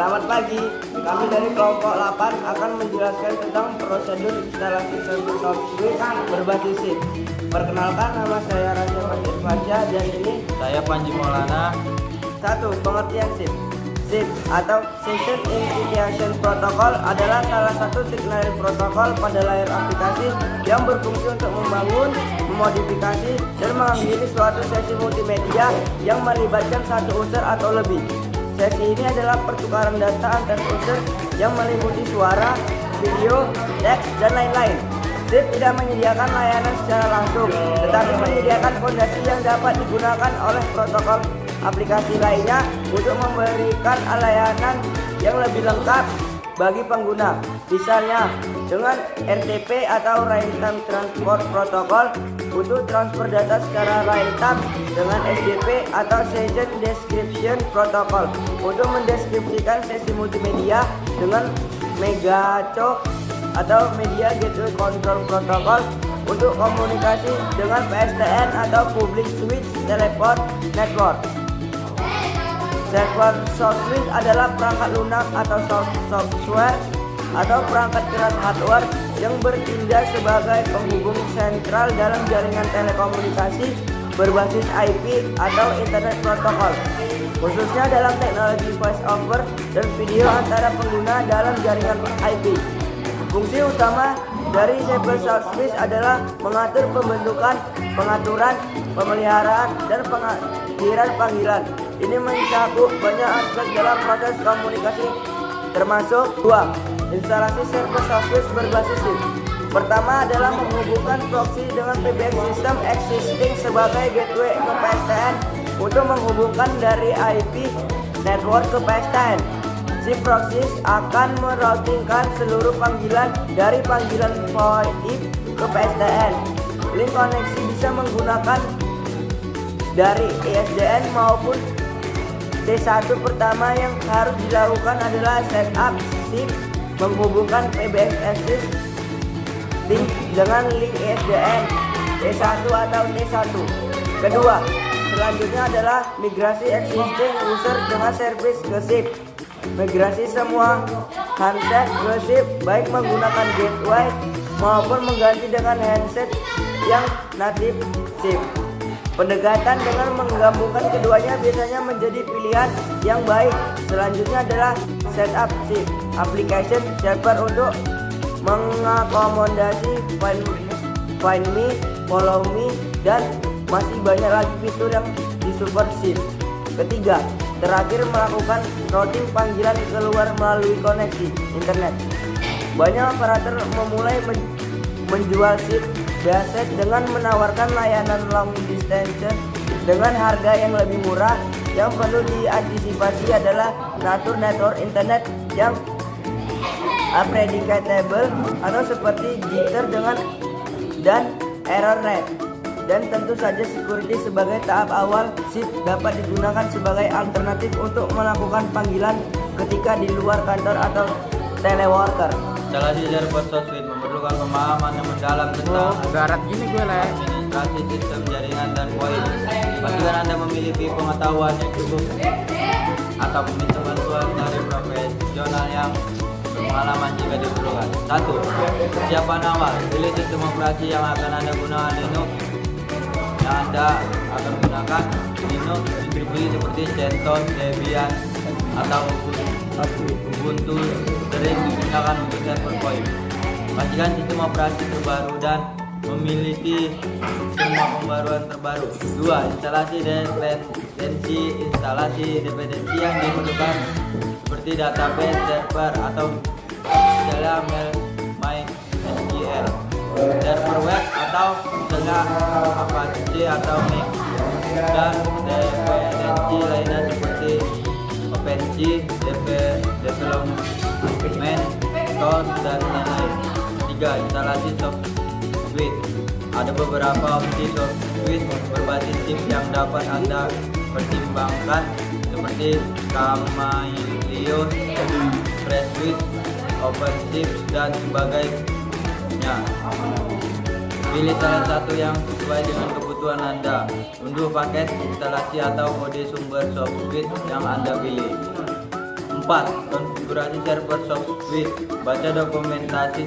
Selamat pagi, kami dari kelompok 8 akan menjelaskan tentang prosedur instalasi server software berbasis SIP. Perkenalkan, nama saya Raja Fajar Faja dan ini Saya Panji Maulana. 1. Pengertian SIP. SIP atau Session Initiation Protocol adalah salah satu signaling protokol pada layar aplikasi yang berfungsi untuk membangun, memodifikasi, dan mengakhiri suatu sesi multimedia yang melibatkan satu user atau lebih. Sesi ini adalah pertukaran data antar user yang meliputi suara, video, teks, dan lain-lain. SIP tidak menyediakan layanan secara langsung, tetapi menyediakan fondasi yang dapat digunakan oleh protokol aplikasi lainnya untuk memberikan layanan yang lebih lengkap bagi pengguna. Misalnya dengan RTP atau Real Time Transport Protocol untuk transfer data secara real time, dengan SDP atau Session Description Protocol untuk mendeskripsikan sesi multimedia, dengan Megaco atau Media Gateway Control Protocol untuk komunikasi dengan PSTN atau Public Switch Teleport Network. Server software adalah perangkat lunak atau software atau perangkat keras hardware yang bertindak sebagai penghubung sentral dalam jaringan telekomunikasi berbasis IP atau Internet Protocol, khususnya dalam teknologi voice over dan video antara pengguna dalam jaringan IP. Fungsi utama dari server software adalah mengatur pembentukan, pengaturan, pemeliharaan, dan pengakhiran panggilan. Ini mencakup banyak aspek dalam proses komunikasi, termasuk 2. Instalasi server software berbasis SIP. Pertama adalah menghubungkan proxy dengan PBX sistem existing sebagai gateway ke PSTN untuk menghubungkan dari IP network ke PSTN. SIP proxy akan meroutingkan seluruh panggilan dari panggilan VoIP ke PSTN. Link koneksi bisa menggunakan dari ISDN maupun T1. Pertama yang harus dilakukan adalah setup SIP, menghubungkan PBX Access link dengan link ISDN T1 atau T1. Kedua, selanjutnya adalah migrasi existing user dengan service ke SIP. Migrasi semua handset ke SIP, baik menggunakan gateway maupun mengganti dengan handset yang natif SIP. Pendekatan dengan menggabungkan keduanya biasanya menjadi pilihan yang baik. Selanjutnya adalah setup SIP application server untuk mengakomodasi Find Me, Follow Me, dan masih banyak lagi fitur yang disupport SIP. Ketiga, terakhir melakukan routing panggilan keluar melalui koneksi internet. Banyak operator memulai menjual SIP base dengan menawarkan layanan long distance dengan harga yang lebih murah. Yang perlu diantisipasi adalah natur network internet yang unpredictable atau seperti jitter dan error rate. Dan tentu saja security sebagai tahap awal. SIP dapat digunakan sebagai alternatif untuk melakukan panggilan ketika di luar kantor atau teleworker. Instalasi server software memerlukan pemahaman yang mendalam tentang administrasi sistem jaringan dan VoIP. Pastikan Anda memiliki pengetahuan yang cukup atau meminta bantuan dari profesional yang pengalaman jika diperlukan. 1. Persiapan awal. Pilih sistem operasi yang akan Anda gunakan. Linux yang Anda akan gunakan Linux distribusi seperti CentOS, Debian, atau Ubuntu sering digunakan untuk server VoIP. Pastikan sistem operasi terbaru dan memiliki semua pembaruan terbaru. 2. Instalasi dependensi. Instalasi dependensi yang diperlukan seperti database, server, atau misalnya MySQL, server web, atau misalnya Apache atau Mac, dan dependensi lainnya seperti OpenSea, Development Tools, dan lain-lain. 3. Instalasi software. Ada beberapa opsi software berbasis SIP yang dapat Anda pertimbangkan seperti Kamailio, Freshwith, OpenShift, dan sebagainya. Pilih salah satu yang sesuai dengan kebutuhan Anda. Unduh paket instalasi atau kode sumber software yang Anda pilih. 4. 4. Konfigurasi server SoftSuite. Baca dokumentasi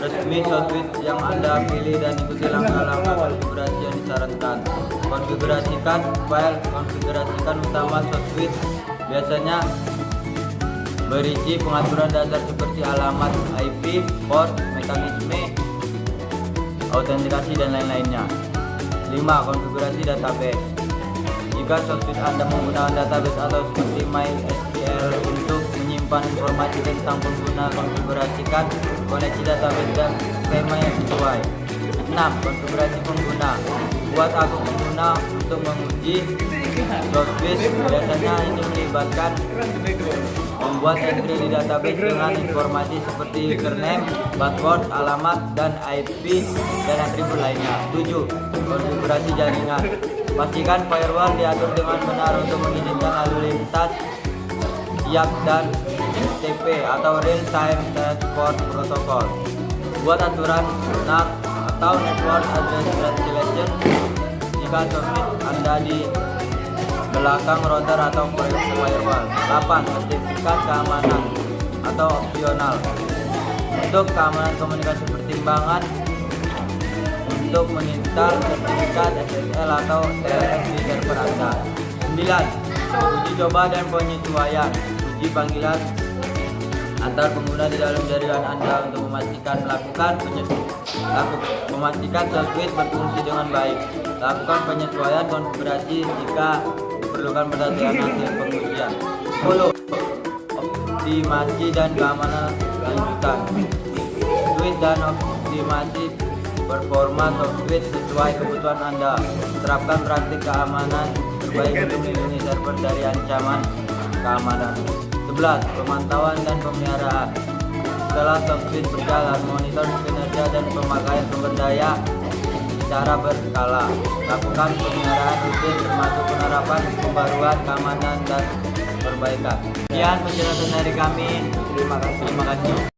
resmi SoftSuite yang Anda pilih dan ikuti langkah-langkah konfigurasi yang disarankan. Konfigurasikan file. Konfigurasikan utama SoftSuite biasanya berisi pengaturan dasar seperti alamat IP, port, mekanisme, autentikasi, dan lain-lainnya. 5. Konfigurasi database. Jika SoftSuite Anda menggunakan database atau seperti MySQL untuk menyimpan informasi tentang pengguna, konfigurasikan koneksi database dan skema yang sesuai. 6. Konfigurasi pengguna. Buat akun pengguna untuk menguji SoftSuite. Biasanya ini melibatkan membuat entry di database dengan informasi seperti username, password, alamat, dan IP, dan atribut lainnya. 7. Konfigurasi jaringan. Pastikan firewall diatur dengan benar untuk mengizinkan lalu lintas YAP dan RTP atau Real Time Transport Protocol. Buat aturan NAT atau Network Address Translation jika SoftSuite Anda di belakang router atau firewall. 8. Sertifikat keamanan atau opsional. Untuk keamanan komunikasi pertimbangan untuk menginstal sertifikat SSL atau TLS di server Anda. 9. Uji coba dan penyesuaian. Uji panggilan antar pengguna di dalam jaringan Anda untuk memastikan memastikan SoftSuite berfungsi dengan baik. Lakukan penyesuaian konfigurasi jika diperlukan berdasarkan hasil pengujian. 10. Optimasi dan keamanan lanjutan. Suite dan optimasi performa SoftSuite sesuai kebutuhan Anda. Terapkan praktik keamanan terbaik untuk melindungi server dari ancaman keamanan. 11. Pemantauan dan pemeliharaan. Setelah SoftSuite berjalan, monitor kinerja dan pemakaian sumber daya secara berkala. Lakukan pemeliharaan rutin termasuk penerapan pembaruan keamanan dan perbaikan. Sekian penjelasan dari kami. Terima kasih.